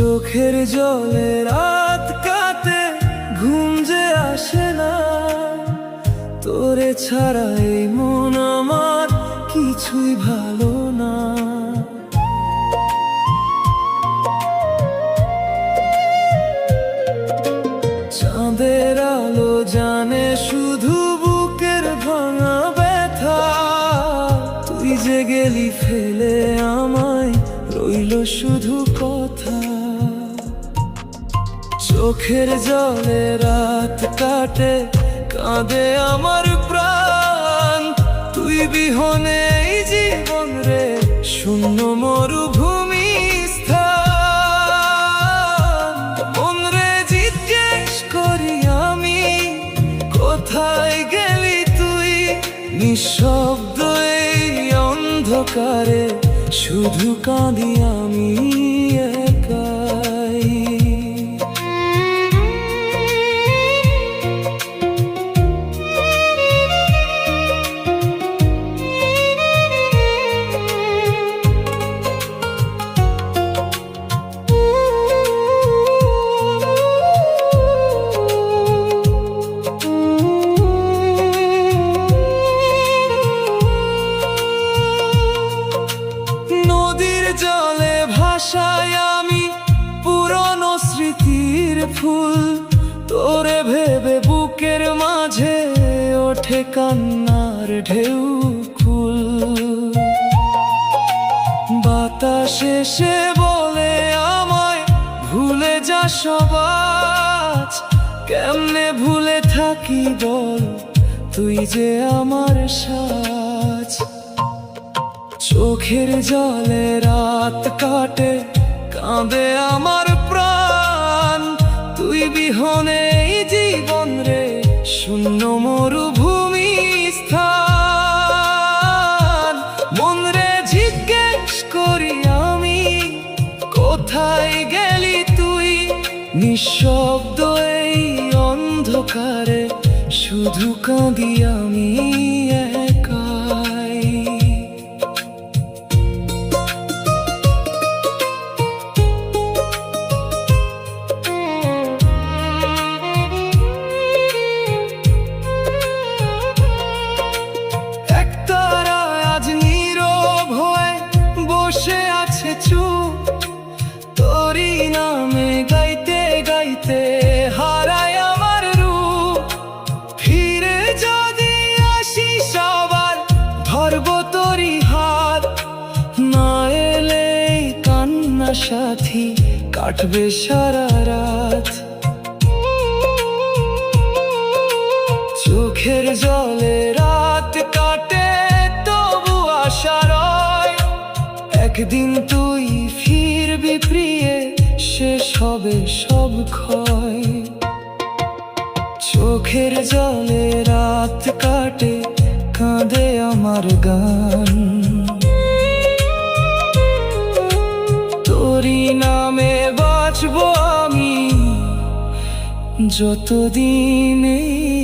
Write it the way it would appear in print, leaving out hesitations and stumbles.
চোখের জলে রাত কাটে, ঘুম যে আসে না। তোরে ছাড়া এই মন আমার কিছুই ভালো না। চাঁদের আলো জানে শুধু বুকের ভাঙা ব্যথা। তুই যে গেলি ফেলে আমায়, রইল শুধু কথা। চোখের জলে রাত কাটে, কাঁদে আমার প্রাণ। তুই বিহনে এই জীবন রে শূন্য মরুভূমি স্থান। মন রে জিজ্ঞেস করি আমি, কোথায় গেলি তুই? নিঃশব্দ এই অন্ধকারে শুধু কাঁদি আমি একাই। জলে ভাসায় আমি পুরনো স্মৃতির ফুল। তোরে ভেবে বুকের মাঝে ওঠে কান্নার ঢেউ কুল। বাতাস এসে বলে আমায় ভুলে যা সবাজ। কেমনে ভুলে থাকি বল, তুই যে আমার সাজ। চোখের জলে রাত কাটে, কাঁদে আমার প্রাণ। তুই বিহনে এই জীবন রে শূন্য মরুভূমি স্থান। মন রে জিজ্ঞেস করি আমি, কোথায় গেলি তুই? নিঃশব্দ এই অন্ধকারে শুধু কাঁদি আমি একাই। বসে আছে চুপ, তোরই নামে গাইতে গাইতে হারায় আমার রূপ। ফিরে যদি আসিস আবার, ধরবো তোরই হাত। না এলে কান্না সাথী কাটবে সারা রাত। চোখের জলে রাত কাটে, তবু আশা রয়। একদিন তুই ফিরবি প্রিয়ে, শেষ হবে সব ক্ষয়। চোখের জলে রাত কাটে, কাঁদে আমার গান। তোরই নামে বাঁচবো আমি যতদিন এই